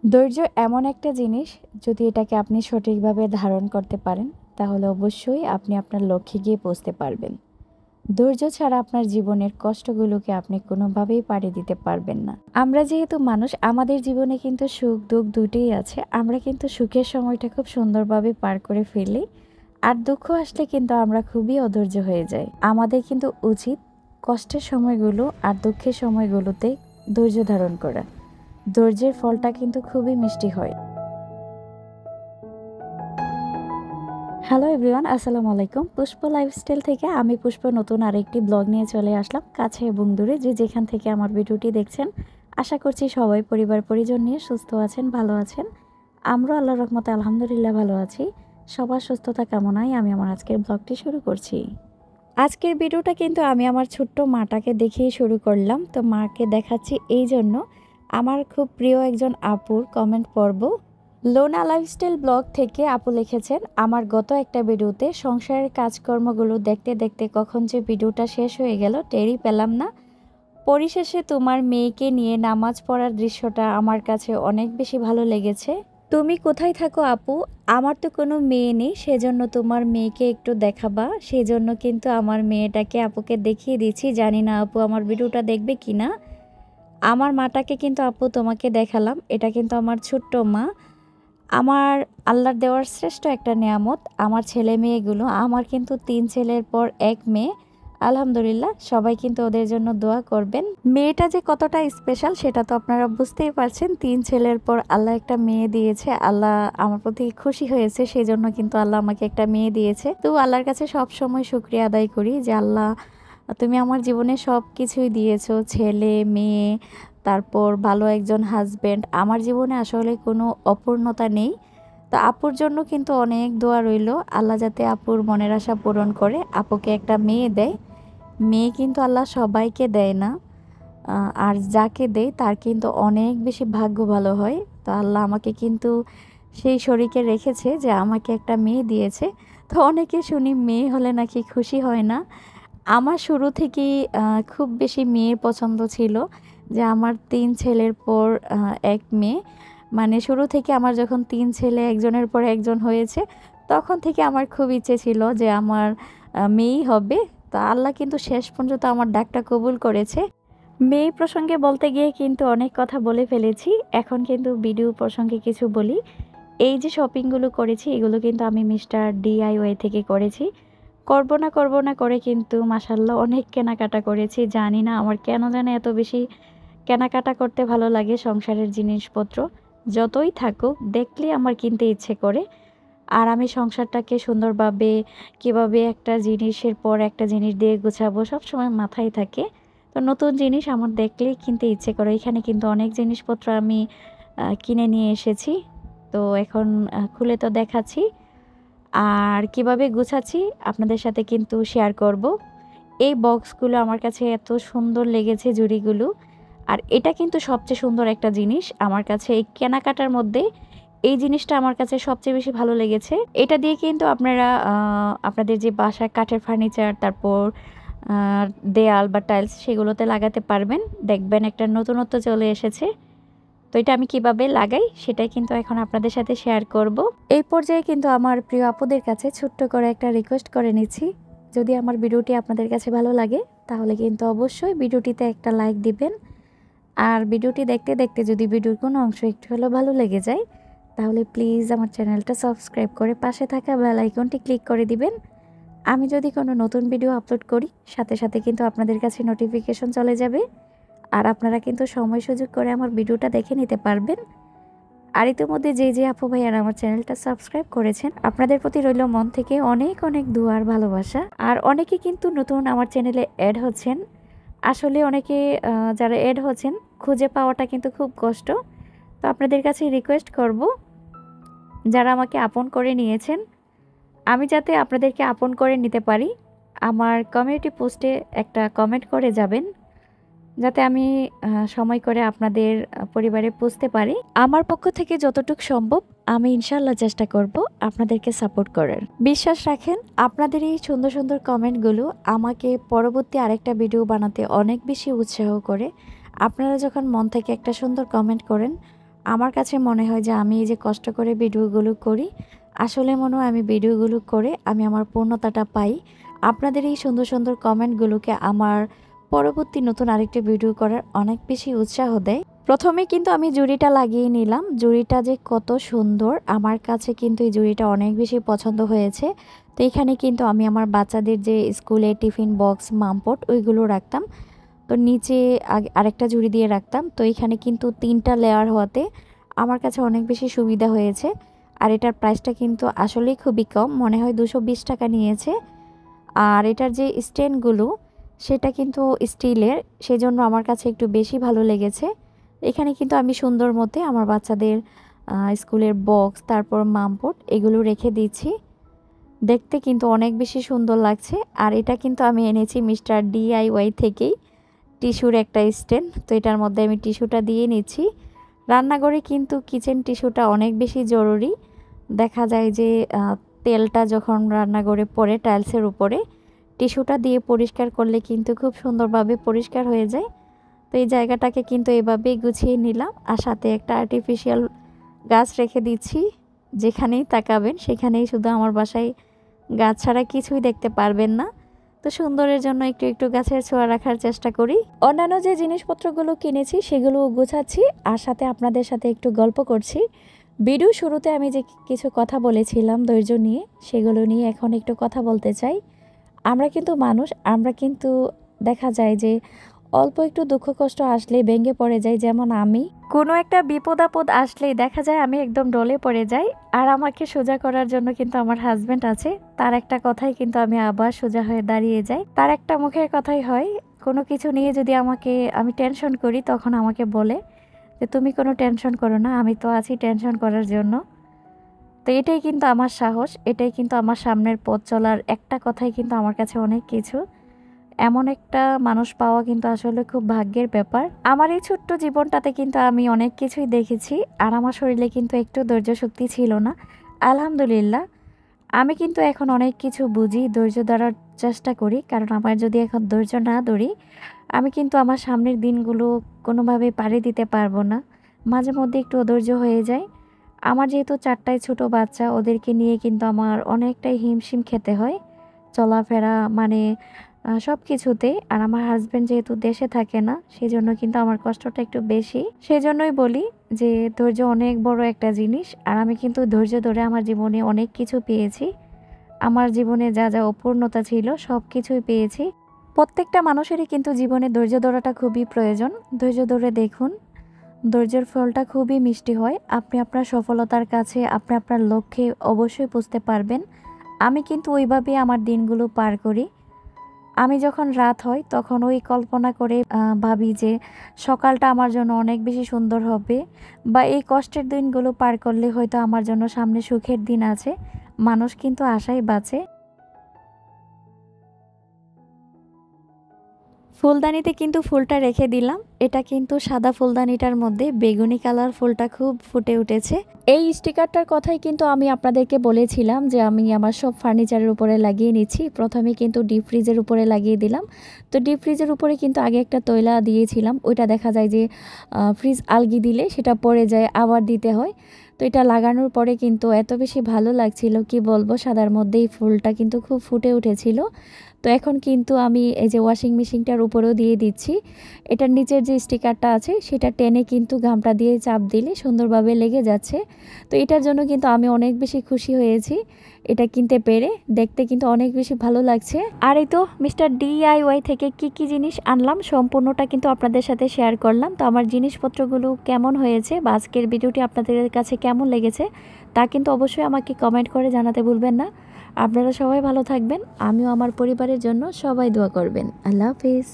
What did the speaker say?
ধৈর্য এমন একটা জিনিস, যদি এটাকে আপনি সঠিকভাবে ধারণ করতে পারেন তাহলে অবশ্যই আপনি আপনার লক্ষ্যে গিয়ে পৌঁছতে পারবেন। ধৈর্য ছাড়া আপনার জীবনের কষ্টগুলোকে আপনি কোনোভাবেই পাড়ি দিতে পারবেন না। আমরা যেহেতু মানুষ, আমাদের জীবনে কিন্তু সুখ দুঃখ দুটোই আছে। আমরা কিন্তু সুখের সময়টা খুব সুন্দরভাবে পার করে ফেলি, আর দুঃখ আসলে কিন্তু আমরা খুবই অধৈর্য হয়ে যাই। আমাদের কিন্তু উচিত কষ্টের সময়গুলো আর দুঃখের সময়গুলোতে ধৈর্য ধারণ করা। ধৈর্যের ফলটা কিন্তু খুবই মিষ্টি হয়। হ্যালো এভরিওয়ান, আসসালামু আলাইকুম। পুষ্প লাইফস্টাইল থেকে আমি পুষ্প নতুন আরেকটি ব্লগ নিয়ে চলে আসলাম। কাছে এবং দূরে যে যেখান থেকে আমার ভিডিওটি দেখছেন, আশা করছি সবাই পরিবার পরিজন নিয়ে সুস্থ আছেন, ভালো আছেন। আমরাও আল্লাহর রহমতে আলহামদুলিল্লাহ ভালো আছি। সবার সুস্থতা কামনায় আমি আমার আজকের ব্লগটি শুরু করছি। আজকের ভিডিওটা কিন্তু আমি আমার ছোট্ট মাটাকে দেখিয়ে শুরু করলাম। তো মাকে দেখাচ্ছি এই জন্য, আমার খুব প্রিয় একজন আপুর কমেন্ট পড়ব। লোনা লাইফস্টাইল ব্লগ থেকে আপু লিখেছেন, আমার গত একটা ভিডিওতে সংসারের কাজকর্মগুলো দেখতে দেখতে কখন যে ভিডিওটা শেষ হয়ে গেল টেরই পেলাম না। পরিশেষে তোমার মেয়েকে নিয়ে নামাজ পড়ার দৃশ্যটা আমার কাছে অনেক বেশি ভালো লেগেছে। তুমি কোথায় থাকো আপু? আমার তো কোনো মেয়ে নেই, সেজন্য তোমার মেয়েকে একটু দেখাবা। সেজন্য কিন্তু আমার মেয়েটাকে আপুকে দেখিয়ে দিচ্ছি। জানি না আপু আমার ভিডিওটা দেখবে কি না। আমার মাটাকে কিন্তু আপু তোমাকে দেখালাম। এটা কিন্তু আমার ছোট্ট মা, আমার আল্লাহর দেওয়ার শ্রেষ্ঠ একটা নেয়ামত। আমার ছেলে মেয়েগুলো, আমার কিন্তু 3 ছেলের পর 1 মেয়ে। আলহামদুলিল্লাহ, সবাই কিন্তু ওদের জন্য দোয়া করবেন। মেয়েটা যে কতটা স্পেশাল সেটা তো আপনারা বুঝতেই পারছেন। 3 ছেলের পর আল্লাহ একটা মেয়ে দিয়েছে। আল্লাহ আমার প্রতি খুশি হয়েছে, সেই জন্য কিন্তু আল্লাহ আমাকে একটা মেয়ে দিয়েছে। তো আল্লাহর কাছে সব সময় শুকরিয়া আদায় করি যে আল্লাহ, তুমি আমার জীবনে সব কিছুই দিয়েছো, ছেলে মেয়ে, তারপর ভালো একজন হাজব্যান্ড। আমার জীবনে আসলে কোনো অপূর্ণতা নেই। তো আপুর জন্য কিন্তু অনেক দোয়া রইল, আল্লাহ যাতে আপুর মনের আশা পূরণ করে, আপুকে একটা মেয়ে দেয়। মেয়ে কিন্তু আল্লাহ সবাইকে দেয় না, আর যাকে দেয় তার কিন্তু অনেক বেশি ভাগ্য ভালো হয়। তো আল্লাহ আমাকে কিন্তু সেই শরীকে রেখেছে যে আমাকে একটা মেয়ে দিয়েছে। তো অনেকে শুনি মেয়ে হলে নাকি খুশি হয় না। আমার শুরু থেকেই খুব বেশি মেয়ের পছন্দ ছিল, যে আমার 3 ছেলের পর 1 মেয়ে। মানে শুরু থেকে আমার যখন 3 ছেলে একজনের পর একজন হয়েছে, তখন থেকে আমার খুব ইচ্ছে ছিল যে আমার মেয়েই হবে। তো আল্লাহ কিন্তু শেষ পর্যন্ত আমার ডাকটা কবুল করেছে। মেয়ে প্রসঙ্গে বলতে গিয়ে কিন্তু অনেক কথা বলে ফেলেছি। এখন কিন্তু ভিডিও প্রসঙ্গে কিছু বলি। এই যে শপিংগুলো করেছি, এগুলো কিন্তু আমি মিস্টার ডিআইওয়াই থেকে করেছি। করব না করে কিন্তু মাশাল্লাহ অনেক কেনাকাটা করেছি। জানি না আমার কেন জানে এত বেশি কেনাকাটা করতে ভালো লাগে। সংসারের জিনিসপত্র যতই থাকুক দেখলে আমার কিনতে ইচ্ছে করে। আর আমি সংসারটাকে সুন্দরভাবে কিভাবে একটা জিনিসের পর একটা জিনিস দিয়ে গুছাবো সবসময় মাথায় থাকে। তো নতুন জিনিস আমার দেখলেই কিনতে ইচ্ছে করে। এখানে কিন্তু অনেক জিনিসপত্র আমি কিনে নিয়ে এসেছি। তো এখন খুলে তো দেখাচ্ছি, আর কিভাবে গুছাচ্ছি আপনাদের সাথে কিন্তু শেয়ার করব। এই বক্সগুলো আমার কাছে এত সুন্দর লেগেছে, জুড়িগুলো। আর এটা কিন্তু সবচেয়ে সুন্দর একটা জিনিস আমার কাছে এই কেনাকাটার মধ্যে। এই জিনিসটা আমার কাছে সবচেয়ে বেশি ভালো লেগেছে। এটা দিয়ে কিন্তু আপনারা আপনাদের যে বাসার কাঠের ফার্নিচার, তারপর দেয়াল বা টাইলস, সেগুলোতে লাগাতে পারবেন। দেখবেন একটা নতুনত্ব চলে এসেছে। তো এটা আমি কিভাবে লাগাই সেটাই কিন্তু এখন আপনাদের সাথে শেয়ার করব। এই পর্যায়ে কিন্তু আমার প্রিয় আপুদের কাছে ছোট্ট করে একটা রিকোয়েস্ট করে নিচ্ছি, যদি আমার ভিডিওটি আপনাদের কাছে ভালো লাগে তাহলে কিন্তু অবশ্যই ভিডিওটিতে একটা লাইক দিবেন। আর ভিডিওটি দেখতে দেখতে যদি ভিডিওর কোনো অংশ একটু হলেও ভালো লেগে যায়, তাহলে প্লিজ আমার চ্যানেলটা সাবস্ক্রাইব করে পাশে থাকা বেল আইকনটি ক্লিক করে দিবেন। আমি যদি কোনো নতুন ভিডিও আপলোড করি, সাথে সাথে কিন্তু আপনাদের কাছে নোটিফিকেশন চলে যাবে। আর আপনারা কিন্তু সময় সুযোগ করে আমার ভিডিওটা দেখে নিতে পারবেন। আর ইতিমধ্যে যে আপু ভাইয়ারা আমার চ্যানেলটা সাবস্ক্রাইব করেছেন, আপনাদের প্রতি রইল মন থেকে অনেক অনেক দোয়ার ভালোবাসা। আর অনেকে কিন্তু নতুন আমার চ্যানেলে অ্যাড হচ্ছেন। আসলে অনেকে যারা অ্যাড হচ্ছেন খুঁজে পাওয়াটা কিন্তু খুব কষ্ট। তো আপনাদের কাছে রিকোয়েস্ট করব, যারা আমাকে আপন করে নিয়েছেন, আমি যাতে আপনাদেরকে আপন করে নিতে পারি, আমার কমিউনিটি পোস্টে একটা কমেন্ট করে যাবেন, যাতে আমি সময় করে আপনাদের পরিবারে পুষতে পারি। আমার পক্ষ থেকে যতটুকু সম্ভব আমি ইনশাল্লাহ চেষ্টা করব আপনাদেরকে সাপোর্ট করার। বিশ্বাস রাখেন, আপনাদের এই সুন্দর সুন্দর কমেন্টগুলো আমাকে পরবর্তী আরেকটা ভিডিও বানাতে অনেক বেশি উৎসাহ করে। আপনারা যখন মন থেকে একটা সুন্দর কমেন্ট করেন, আমার কাছে মনে হয় যে আমি এই যে কষ্ট করে ভিডিওগুলো করি, আসলে মনে হয় আমি ভিডিওগুলো করে আমি আমার পূর্ণতাটা পাই। আপনাদের এই সুন্দর সুন্দর কমেন্টগুলোকে আমার পরবর্তী নতুন আরেকটি ভিডিও করার অনেক বেশি উৎসাহ দেয়। প্রথমে কিন্তু আমি জুড়িটা লাগিয়ে নিলাম। জুড়িটা যে কত সুন্দর, আমার কাছে কিন্তু এই জুড়িটা অনেক বেশি পছন্দ হয়েছে। তো এখানে কিন্তু আমি আমার বাচ্চাদের যে স্কুলে টিফিন বক্স, মামপট ওইগুলো রাখতাম। তো নিচে আরেকটা ঝুড়ি দিয়ে রাখতাম। তো এখানে কিন্তু 3টা লেয়ার হওয়াতে আমার কাছে অনেক বেশি সুবিধা হয়েছে। আর এটার প্রাইসটা কিন্তু আসলেই খুবই কম, মনে হয় 220 টাকা নিয়েছে। আর এটার যে স্ট্যান্ডগুলো সেটা কিন্তু স্টিলের, সেজন্য আমার কাছে একটু বেশি ভালো লেগেছে। এখানে কিন্তু আমি সুন্দর মতে আমার বাচ্চাদের স্কুলের বক্স, তারপর মামপট এগুলো রেখে দিচ্ছি। দেখতে কিন্তু অনেক বেশি সুন্দর লাগছে। আর এটা কিন্তু আমি এনেছি মিস্টার DIY থেকেই, টিস্যুর একটা স্ট্যান্ড। তো এটার মধ্যে আমি টিস্যুটা দিয়ে নিচ্ছি। রান্নাঘরে কিন্তু কিচেন টিস্যুটা অনেক বেশি জরুরি। দেখা যায় যে তেলটা যখন রান্নাঘরে পড়ে টাইলসের উপরে, টিস্যুটা দিয়ে পরিষ্কার করলে কিন্তু খুব সুন্দরভাবে পরিষ্কার হয়ে যায়। তো এই জায়গাটাকে কিন্তু এভাবেই গুছিয়ে নিলাম। আর সাথে একটা আর্টিফিশিয়াল গাছ রেখে দিচ্ছি। যেখানেই তাকাবেন সেখানেই শুধু আমার বাসায় গাছ ছাড়া কিছুই দেখতে পারবেন না। তো সুন্দরের জন্য একটু একটু গাছের ছোঁয়া রাখার চেষ্টা করি। অন্যান্য যে জিনিসপত্রগুলো কিনেছি সেগুলো গোছাচ্ছি, আর সাথে আপনাদের সাথে একটু গল্প করছি। ভিডিও শুরুতে আমি যে কিছু কথা বলেছিলাম ধৈর্য নিয়ে, সেগুলো নিয়ে এখন একটু কথা বলতে চাই। আমরা কিন্তু মানুষ, আমরা কিন্তু দেখা যায় যে অল্প একটু দুঃখ কষ্ট আসলে ভেঙে পড়ে যায়। যেমন আমি কোনো একটা বিপদ আপদ আসলেই দেখা যায় আমি একদম ডলে পড়ে যাই। আর আমাকে সোজা করার জন্য কিন্তু আমার হাজব্যান্ড আছে, তার একটা কথাই কিন্তু আমি আবার সোজা হয়ে দাঁড়িয়ে যাই। তার একটা মুখের কথাই হয়, কোনো কিছু নিয়ে যদি আমি টেনশন করি তখন আমাকে বলে যে তুমি কোনো টেনশন করো না, আমি তো আছি টেনশন করার জন্য। তো এটাই কিন্তু আমার সাহস, এটাই কিন্তু আমার সামনের পথ চলার একটা কথাই কিন্তু আমার কাছে অনেক কিছু। এমন একটা মানুষ পাওয়া কিন্তু আসলে খুব ভাগ্যের ব্যাপার। আমার এই ছোট্ট জীবনটাতে কিন্তু আমি অনেক কিছুই দেখেছি, আর আমার শরীরে কিন্তু একটু ধৈর্য শক্তি ছিল না। আলহামদুলিল্লাহ, আমি কিন্তু এখন অনেক কিছু বুঝি, ধৈর্য ধরার চেষ্টা করি। কারণ আমার যদি এখন ধৈর্য না ধরি, আমি কিন্তু আমার সামনের দিনগুলো কোনোভাবেই পাড়ি দিতে পারবো না। মাঝে মধ্যে একটু অধৈর্য হয়ে যায়। আমার যেহেতু 4টায় ছোট বাচ্চা, ওদেরকে নিয়ে কিন্তু আমার অনেকটাই হিমশিম খেতে হয় চলাফেরা মানে সব কিছুতেই। আর আমার হাজব্যান্ড যেহেতু দেশে থাকে না, সেজন্য কিন্তু আমার কষ্টটা একটু বেশি। সেজন্যই বলি যে ধৈর্য অনেক বড় একটা জিনিস। আর আমি কিন্তু ধৈর্য ধরে আমার জীবনে অনেক কিছু পেয়েছি। আমার জীবনে যা যা অপূর্ণতা ছিল সব কিছুই পেয়েছি। প্রত্যেকটা মানুষেরই কিন্তু জীবনে ধৈর্য ধরাটা খুবই প্রয়োজন। ধৈর্য ধরে দেখুন, ধৈর্যের ফলটা খুবই মিষ্টি হয়। আপনি আপনার সফলতার কাছে, আপনি আপনার লক্ষ্যে অবশ্যই পৌঁছতে পারবেন। আমি কিন্তু ওইভাবেই আমার দিনগুলো পার করি। আমি যখন রাত হয় তখন ওই কল্পনা করে ভাবি যে সকালটা আমার জন্য অনেক বেশি সুন্দর হবে, বা এই কষ্টের দিনগুলো পার করলে হয়তো আমার জন্য সামনে সুখের দিন আছে। মানুষ কিন্তু আশায় বাঁচে। ফুলদানিতে কিন্তু ফুলটা রেখে দিলাম। এটা কিন্তু সাদা ফুলদানিটার মধ্যে বেগুনি কালার ফুলটা খুব ফুটে উঠেছে। এই স্টিকারটার কথাই কিন্তু আমি আপনাদেরকে বলেছিলাম যে আমি আমার সব ফার্নিচারের উপরে লাগিয়ে নিচ্ছি। প্রথমে কিন্তু ডিপ ফ্রিজের উপরে লাগিয়ে দিলাম। তো ডিপ ফ্রিজের উপরে কিন্তু আগে একটা তৈলা দিয়েছিলাম, ওইটা দেখা যায় যে ফ্রিজ আলগি দিলে সেটা পড়ে যায়, আবার দিতে হয়। তো এটা লাগানোর পরে কিন্তু এত বেশি ভালো লাগছিল, কি বলবো, সাদার মধ্যেই ফুলটা কিন্তু খুব ফুটে উঠেছিল। তো এখন কিন্তু আমি এই যে ওয়াশিং মেশিনটার উপরেও দিয়ে দিচ্ছি। এটার নিচের যে স্টিকারটা আছে সেটা টেনে কিন্তু গামটা দিয়ে চাপ দিলে সুন্দরভাবে লেগে যাচ্ছে। তো এটার জন্য কিন্তু আমি অনেক বেশি খুশি হয়েছি এটা কিনতে পেরে। দেখতে কিন্তু অনেক বেশি ভালো লাগছে। আর এই তো মিস্টার DIY থেকে কি জিনিস আনলাম সম্পূর্ণটা কিন্তু আপনাদের সাথে শেয়ার করলাম। তো আমার জিনিসপত্রগুলো কেমন হয়েছে বা আজকের ভিডিওটি আপনাদের কাছে কেমন লেগেছে তা কিন্তু অবশ্যই আমাকে কমেন্ট করে জানাতে ভুলবেন না। আপনারা সবাই ভালো থাকবেন, আমিও আমার পরিবারের জন্য সবাই দোয়া করবেন। আল্লাহ হাফিজ।